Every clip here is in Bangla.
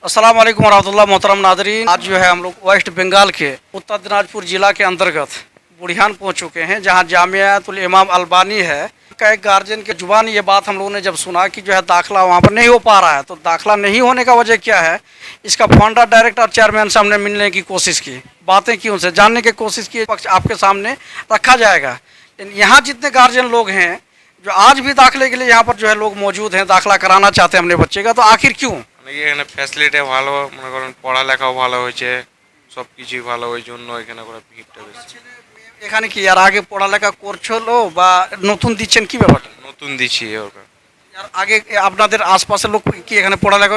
अस्सलाम वालेकुम वरहमतुल्लाह। मोहतरम नादरीन, आज जो है हम लोग वेस्ट बंगाल के उत्तर दिनाजपुर ज़िला के अंतर्गत बुढ़ियान पहुंच चुके हैं, जहां जामियातुल इमाम अलबानी है का एक गार्जियन के जुबान ये बात हम लोगों ने जब सुना कि जो है दाखिला वहां पर नहीं हो पा रहा है, तो दाखिला नहीं होने का वजह क्या है, इसका फाउंडर डायरेक्टर और चेयरमैन से हमने मिलने की कोशिश की, बातें की, उनसे जानने की कोशिश की, पक्ष आपके सामने रखा जाएगा। लेकिन यहाँ जितने गार्जियन लोग हैं जो आज भी दाखिले के लिए यहाँ पर जो है लोग मौजूद हैं, दाखिला कराना चाहते हैं अपने बच्चे का, तो आखिर क्यों? অনেকে এখানে ফ্যাসিলিটি ভালো, মনে করেন পড়ালেখাও ভালো হয়েছে, সব কিছুই ভালো, ওই জন্য এখানে করে ভিড়টা বেশি। এখানে কি আর আগে পড়ালেখা করছিল বা নতুন দিচ্ছেন, কি ব্যাপারটা? নতুন দিচ্ছি ওকে। আর আগে আপনাদের আশপাশের লোক কি এখানে পড়ালেখা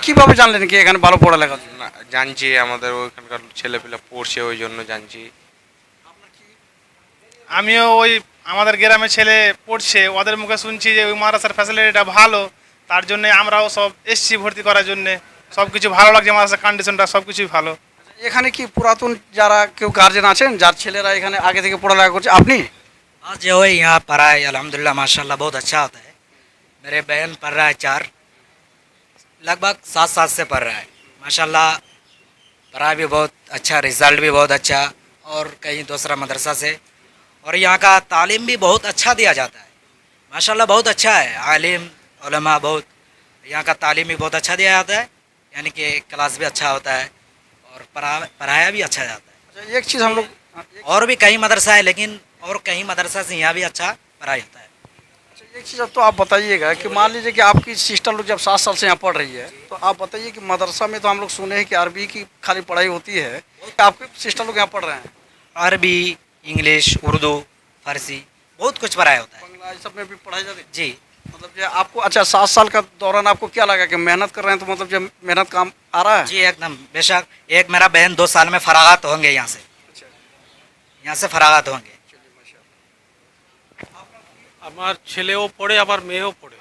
কিভাবে জানলেন কি এখানে ভালো পড়ালেখা হচ্ছে? না, জানছি আমাদের ওইখানকার ছেলেপিলা পড়ছে, ওই জন্য জানছি। আমিও ওই আমাদের গ্রামের ছেলে পড়ছে, ওদের মুখে শুনছি যে ওই মাদ্রাসার ফ্যাসিলিটিটা ভালো, তার জন্য আমরাও সব এসছি ভর্তি করার জন্যে। সব কিছু ভালো লাগছে, মাদ্রাসার কন্ডিশনটা সব কিছুই ভালো। এখানে কি পুরাতন যারা কেউ গার্জেন আছেন যার ছেলেরা এখানে আগে থেকে পড়ালেখা করছে? আপনি? हाँ जो है यहाँ पढ़ाई अल्हम्दुलिल्लाह माशाल्लाह बहुत अच्छा होता है। मेरे बहन पढ़ रहा है, चार लगभग 7 साल से पढ़ रहा है। माशाल्लाह पढ़ाई भी बहुत अच्छा, रिज़ल्ट भी बहुत अच्छा, और कहीं दूसरा मदरसा से। और यहाँ का तालीम भी बहुत अच्छा दिया जाता है, माशाल्लाह बहुत अच्छा है। आलिम उलमा बहुत, यहाँ का तालीम भी बहुत अच्छा दिया जाता है, यानी कि क्लास भी अच्छा होता है और पढ़ाया भी अच्छा जाता है। एक चीज़ हम लोग और भी कई मदरसा है, लेकिन और कहीं मदरसा से यहाँ भी अच्छा पढ़ाई होता है। एक चीज़ अब तो आप बताइएगा कि मान लीजिए कि आपकी सिस्टर लोग जब 7 साल से यहाँ पढ़ रही है, तो आप बताइए कि मदरसा में तो हम लोग सुने हैं कि अरबी की खाली पढ़ाई होती है, आपके सिस्टर लोग यहाँ पढ़ रहे हैं अरबी, इंग्लिश, उर्दू, फारसी बहुत कुछ पढ़ाया होता है बंगला, इस सब में भी पढ़ाई जाती है? जी। मतलब जो आपको, अच्छा 7 साल का दौरान आपको क्या लगा कि मेहनत कर रहे हैं, तो मतलब जब मेहनत काम आ रहा है? जी एकदम बेशक। एक मेरा बहन 2 साल में फरागात होंगे, यहाँ से फरागात होंगे। আমার ছেলেও পড়ে, আবার মেয়েও পড়ে,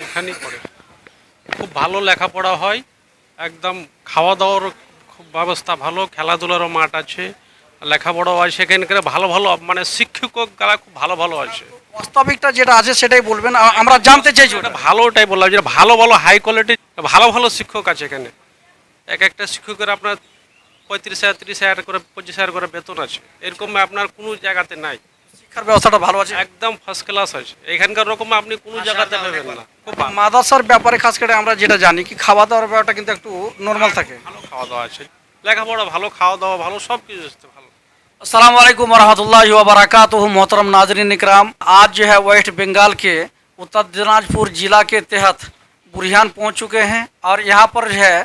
এখানেই পড়ে। খুব ভালো লেখাপড়া হয়, একদম খাওয়া দাওয়ার খুব ব্যবস্থা ভালো, খেলাধুলারও মাঠ আছে, লেখাপড়াও আছে সেখানকার ভালো ভালো, মানে শিক্ষক যারা খুব ভালো ভালো আছে। বাস্তবিকটা যেটা আছে সেটাই বলবেন, আমরা জানতে চাইছি ওটা। এটা ভালোটাই বললাম, যেটা ভালো ভালো হাই কোয়ালিটির ভালো ভালো শিক্ষক আছে এখানে। এক একটা শিক্ষকের আপনার 35,000 30,000 করে 25,000 করে বেতন আছে, এরকম আপনার কোনো জায়গাতে নাই। শিক্ষার ব্যবস্থাটা ভালো আছে, একদম ফার্স্ট ক্লাস আছে এখানকার, রকম আপনি কোনো জায়গাতে পাবেন না। খুব ভালো মাদ্রাসার ব্যাপারে খাস করে আমরা যেটা জানি কি খাওয়া দাওয়ার ব্যাপারটা কিন্তু একটু নর্মাল থাকে। ভালো খাওয়া দাওয়া আছে, লেখাপড়া ভালো, খাওয়া দাওয়া ভালো, সব কিছু ভালো। अस्सलाम वालेकुम वरहमतुल्लाहि वबरकातुहू। मोहतरम नाज़रीन इकराम, आज जो है वेस्ट बंगाल के उत्तर दिनाजपुर ज़िला के तहत बुढ़ियान पहुंच चुके हैं, और यहाँ पर जो है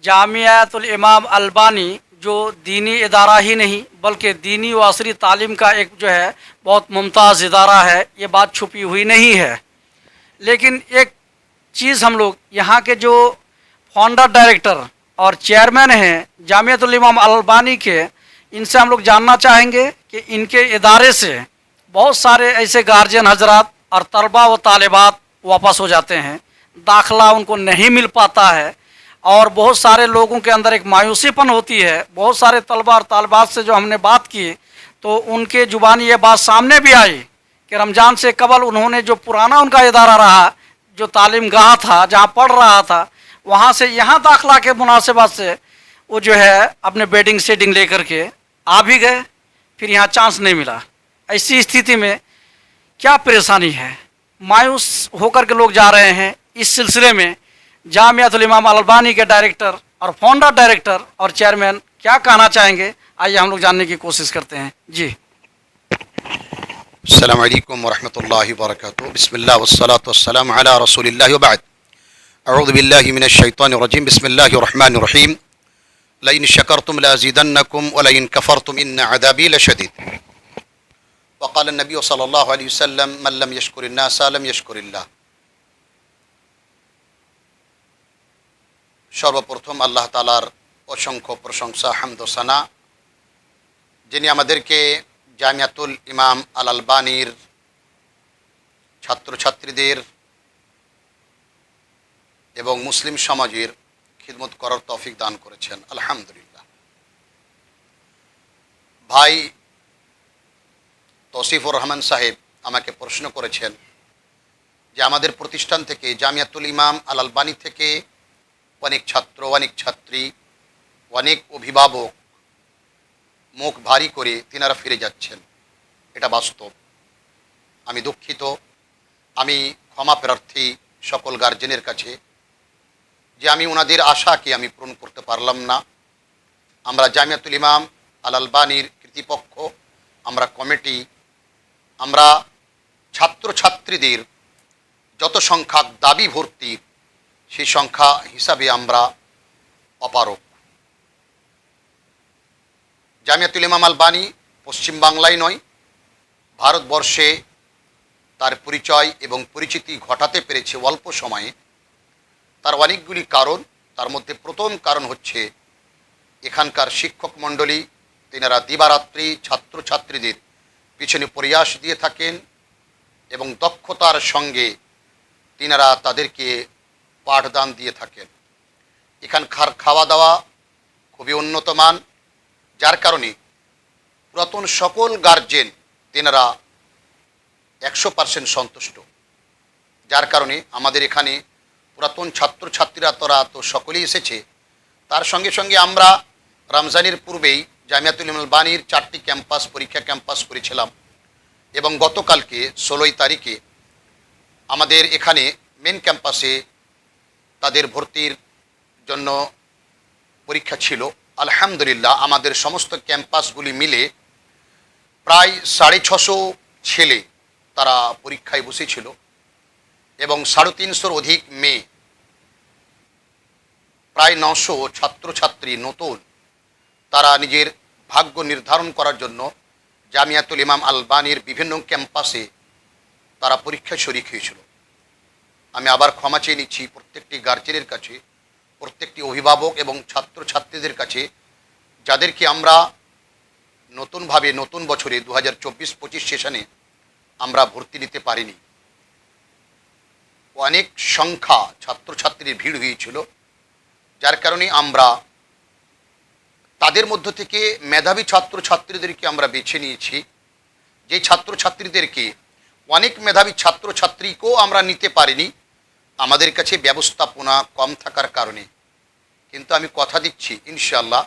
जामियातुल इमाम अलबानी, जो दीनी इदारा ही नहीं बल्कि दीनी व असरी तालीम का एक जो है बहुत मुमताज़ इदारा है, ये बात छुपी हुई नहीं है। लेकिन एक चीज़ हम लोग यहाँ के जो फाउंडर डायरेक्टर और चेयरमैन हैं जामियातुल इमाम अलबानी के, इनसे हम लोग जानना चाहेंगे कि इनके इदारे से बहुत सारे ऐसे गार्जियन हजरात और तलबा व तालिबात वापस हो जाते हैं, दाखिला उनको नहीं मिल पाता है, और बहुत सारे लोगों के अंदर एक मायूसीपन होती है। बहुत सारे तलबा और तालिबात से जो हमने बात की, तो उनके ज़ुबानी ये बात सामने भी आई कि रमज़ान से कबल उन्होंने जो पुराना उनका इदारा रहा, जो तालीम गाह था, जहाँ पढ़ रहा था, वहाँ से यहाँ दाखिला के मुनासिबत से वो जो है अपने बेडिंग सेटिंग लेकर के आ भी गए, फिर यहाँ चांस नहीं मिला। ऐसी स्थिति में क्या परेशानी है, मायूस होकर के लोग जा रहे हैं। इस सिलसिले में जामियातुल इमाम अलबानी के डायरेक्टर और फाउंडर डायरेक्टर और चेयरमैन क्या कहना चाहेंगे, आइए हम लोग जानने की कोशिश करते हैं। जी। अस्सलामु अलैकुम वरहमतुल्लाहि वबरकातुहू। बिस्मिल्लाह वस्सलातु वस्सलामु अला रसूलिल्लाहि व बाद। अऊज़ु बिल्लाहि मिनश शैतानिर रजीम। बिस्मिल्लाहिर रहमानिर रहीम। लइन शकरतुम लाज़ीदन्नकुम व लइन कफरतुम इन्न अज़ाबी लशदीद। वक़ाल नबी सल्लल्लाहु अलैहि वसल्लम मन लम यशकुरिन नास लम यशकुरिल्लाह। সর্বপ্রথম আল্লাহ তাআলার অসংখ্য প্রশংসা, হামদ ও সানা, যিনি আমাদেরকে জামিয়াতুল ইমাম আল আলবানির ছাত্রছাত্রীদের এবং মুসলিম সমাজের খিদমত করার তৌফিক দান করেছেন, আলহামদুলিল্লাহ। ভাই তৌসিফুর রহমান সাহেব আমাকে প্রশ্ন করেছেন যে আমাদের প্রতিষ্ঠান থেকে, জামিয়াতুল ইমাম আল আলবানি থেকে অনেক ছাত্র, অনেক ছাত্রী, অনেক অভিভাবক মুখ ভারী করে তিনারা ফিরে যাচ্ছেন। এটা বাস্তব। আমি দুঃখিত, আমি ক্ষমা প্রার্থী সকল গার্জেনের কাছে যে আমি ওনাদের আশাকে আমি পূরণ করতে পারলাম না। আমরা জামিয়াতুল ইমাম আল আলবানির কর্তৃপক্ষ, আমরা কমিটি, আমরা ছাত্রছাত্রীদের যত সংখ্যক দাবি ভর্তির সেই সংখ্যা হিসাবে আমরা অপারগ। জামিয়াতুল ইমাম আলবানী পশ্চিমবাংলায় নয়, ভারতবর্ষে তার পরিচয় এবং পরিচিতি ঘটাতে পেরেছে অল্প সময়ে। তার অনেকগুলি কারণ, তার মধ্যে প্রথম কারণ হচ্ছে এখানকার শিক্ষক মণ্ডলী, তেনারা দিবারাত্রি ছাত্রছাত্রীদের পিছনে প্রয়াস দিয়ে থাকেন এবং দক্ষতার সঙ্গে তিনারা তাদেরকে পাঠদান দিয়ে থাকেন। এখানকার খাওয়া দাওয়া খুবই উন্নত মান, যার কারণে পুরাতন সকল গার্জেন তেনারা 100% সন্তুষ্ট। যার কারণে আমাদের এখানে পুরাতন ছাত্রছাত্রীরা তো সকলেই এসেছে। তার সঙ্গে সঙ্গে আমরা রমজানের পূর্বেই জামিয়াতুল ইমাম আলবানীর 4টি ক্যাম্পাস পরীক্ষা ক্যাম্পাস করেছিলাম এবং গতকালকে 16 তারিখে আমাদের এখানে মেন ক্যাম্পাসে তাদের ভর্তির জন্য পরীক্ষা ছিল। আলহামদুলিল্লাহ আমাদের সমস্ত ক্যাম্পাসগুলি মিলে প্রায় 650 ছেলে তারা পরীক্ষায় বসেছিল এবং 350 অধিক মেয়ে, প্রায় 900 ছাত্রছাত্রী নতুন তারা নিজের ভাগ্য নির্ধারণ করার জন্য জামিয়াতুল ইমাম আলবানীর বিভিন্ন ক্যাম্পাসে তারা পরীক্ষায় শরিক হয়েছিল। আমি আবার ক্ষমা চেয়ে নিচ্ছি প্রত্যেকটি গার্জেনের কাছে, প্রত্যেকটি অভিভাবক এবং ছাত্রছাত্রীদের কাছে, যাদেরকে আমরা নতুনভাবে নতুন বছরে 2024-25 সেশনে আমরা ভর্তি নিতে পারিনি। অনেক সংখ্যা ছাত্রছাত্রীর ভিড় হয়েছিল, যার কারণে আমরা তাদের মধ্য থেকে মেধাবী ছাত্রছাত্রীদেরকে আমরা বেছে নিয়েছি। যে ছাত্রছাত্রীদেরকে অনেক মেধাবী ছাত্রছাত্রীকেও আমরা নিতে পারিনি আমাদের কাছে ব্যবস্থাপনা কম থাকার কারণে। কিন্তু আমি কথা দিচ্ছি ইনশাআল্লাহ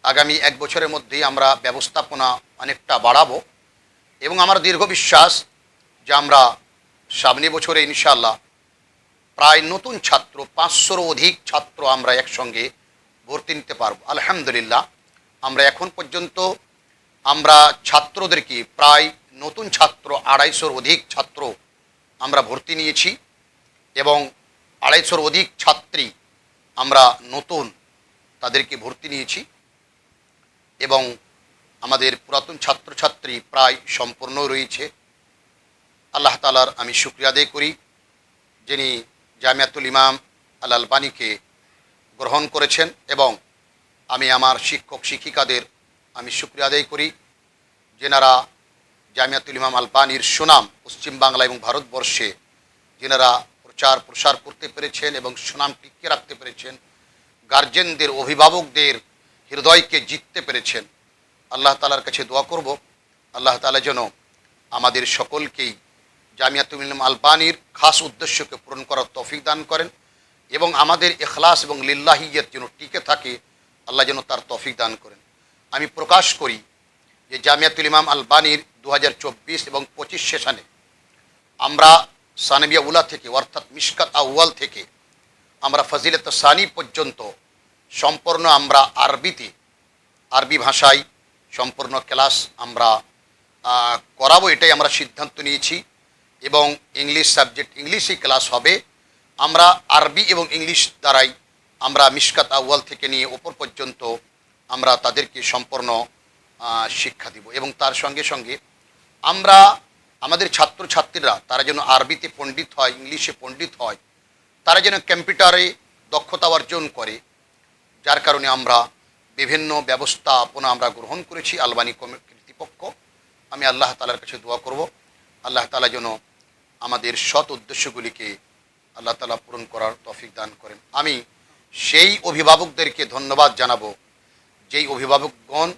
আগামী 1 বছরের মধ্যেই আমরা ব্যবস্থাপনা অনেকটা বাড়াবো এবং আমার দীর্ঘ বিশ্বাস যে আমরা সামনে বছরে ইনশাআল্লাহ প্রায় নতুন ছাত্র 500 অধিক ছাত্র আমরা একসঙ্গে ভর্তি নিতে পারবো। আলহামদুলিল্লাহ আমরা এখন পর্যন্ত আমরা ছাত্রদেরকে প্রায় নতুন ছাত্র 250 অধিক ছাত্র আমরা ভর্তি নিয়েছি এবং 250 অধিক ছাত্রী আমরা নতুন তাদেরকে ভর্তি নিয়েছি এবং আমাদের পুরাতন ছাত্রছাত্রী প্রায় সম্পূর্ণ রয়েছে। আল্লাহ তাআলার আমি শুকরিয়া আদায় করি যিনি জামিয়াতুল ইমাম আল আলবানীকে গ্রহণ করেছেন এবং আমি আমার শিক্ষক শিক্ষিকাদের আমি শুকরিয়া আদায় করি যেনারা জামিয়াতুল ইমাম আলবানীর সুনাম পশ্চিমবাংলা এবং ভারতবর্ষে যেনারা প্রচার প্রসার করতে পেরেছেন এবং সুনাম টিকিয়ে রাখতে পেরেছেন, গার্জেনদের অভিভাবকদের হৃদয়কে জিততে পেরেছেন। আল্লাহ তাআলার কাছে দোয়া করব আল্লাহ তাআলা যেন আমাদের সকলকেই জামিয়াতুল ইমাম আলবানীর খাস উদ্দেশ্যকে পূরণ করার তৌফিক দান করেন এবং আমাদের ইখলাস এবং লিল্লাহিয়ত যেন টিকে থাকে আল্লাহ যেন তার তৌফিক দান করেন। আমি প্রকাশ করি যে জামিয়াতুল ইমাম আলবানীর 2024 এবং 25 সেশনে আমরা সানবিয়া উলা থেকে অর্থাৎ মিশকাত আউয়াল থেকে আমরা ফজিলত সানি পর্যন্ত সম্পূর্ণ আমরা আরবি ভাষায় সম্পূর্ণ ক্লাস আমরা করাবো, এটাই আমরা সিদ্ধান্ত নিয়েছি এবং ইংলিশ সাবজেক্ট ইংলিশই ক্লাস হবে। আমরা আরবি এবং ইংলিশ দ্বারাই আমরা মিশকাত আউয়াল থেকে নিয়ে ওপর পর্যন্ত আমরা তাদেরকে সম্পূর্ণ শিক্ষা দিব এবং তার সঙ্গে সঙ্গে আমরা আমাদের ছাত্রছাত্রীরা তারা যেন আরবিতে পণ্ডিত হয়, ইংলিশে পণ্ডিত হয়, তারা যেন কম্পিউটারে দক্ষতা অর্জন করে, যার কারণে আমরা বিভিন্ন ব্যবস্থাপনা আমরা গ্রহণ করেছি আলবানী কর্তৃপক্ষ। আমি আল্লাহ তাআলার কাছে দোয়া করব আল্লাহ তাআলা যেন আমাদের সৎ উদ্দেশ্যগুলিকে আল্লাহ তাআলা পূরণ করার তৌফিক দান করেন। আমি সেই অভিভাবকদেরকে ধন্যবাদ জানাবো যেই অভিভাবকগণ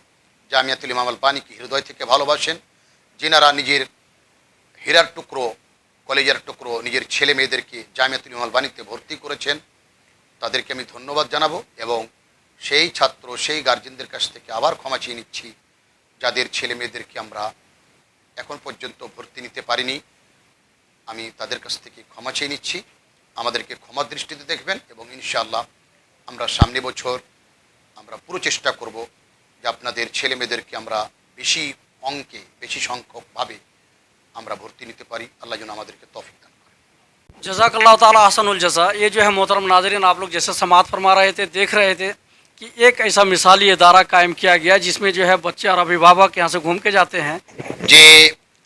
জামিয়াতুল ইমাম আলবানীকে হৃদয় থেকে ভালোবাসেন, যেনারা নিজের হীরার টুকরো কলেজের টুকরো নিজের ছেলে মেয়েদেরকে জামিয়াতুল ইমাম আলবানীতে ভর্তি করেছেন তাদেরকে আমি ধন্যবাদ জানাবো এবং সেই ছাত্র সেই গার্জেনদের কাছ থেকে আবার ক্ষমা চেয়ে নিচ্ছি যাদের ছেলে মেয়েদেরকে আমরা এখন পর্যন্ত ভর্তি নিতে পারিনি। আমি তাদের কাছ থেকে ক্ষমা চেয়ে নিচ্ছি, আমাদেরকে ক্ষমা দৃষ্টিতে দেখবেন এবং ইনশাআল্লাহ আমরা সামনে বছর আমরা পুরো চেষ্টা করব যে আপনাদের ছেলে মেয়েদেরকে আমরা বেশি অঙ্কে বেশি সংখ্যকভাবে আমরা ভর্তি নিতে পারি। আল্লাহ যেন আমাদেরকে তৌফিক দান করেন। जज़ाकल्लाह ताला अहसनुल जज़ा। ये जो है मोहतरम नाज़रीन, आप लोग जैसे समात फरमा रहे थे, देख रहे थे कि एक ऐसा मिसाली इदारा कायम किया गया जिसमें जो है बच्चे और अभिभावक यहाँ से घूम के जाते हैं। যে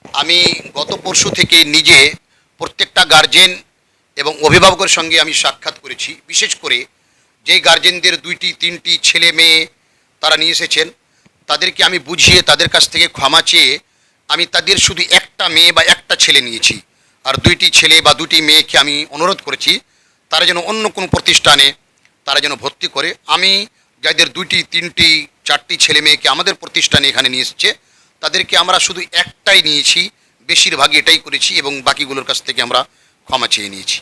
আমি গত পরশু থেকে নিজে প্রত্যেকটা গার্জেন এবং অভিভাবকের সঙ্গে আমি সাক্ষাৎ করেছি। বিশেষ করে যেই গার্জেনদের 2টি 3টি ছেলে মেয়ে তারা নিয়ে এসেছেন, তাদেরকে আমি বুঝিয়ে তাদের কাছ থেকে ক্ষমা চেয়ে আমি তাদের শুধু একটা মেয়ে বা একটা ছেলে নিয়েছি, আর 2টি ছেলে বা 2টি মেয়েকে আমি অনুরোধ করেছি তারা যেন অন্য কোনো প্রতিষ্ঠানে তারা যেন ভর্তি করে। আমি যাদের 2টি 3টি 4টি ছেলে মেয়েকে আমাদের প্রতিষ্ঠানে এখানে নিয়ে এসেছে তাদেরকে আমরা শুধু একটাই নিয়েছি, বেশিরভাগই এটাই করেছি এবং বাকিগুলোর কাছ থেকে আমরা ক্ষমা চেয়ে নিয়েছি।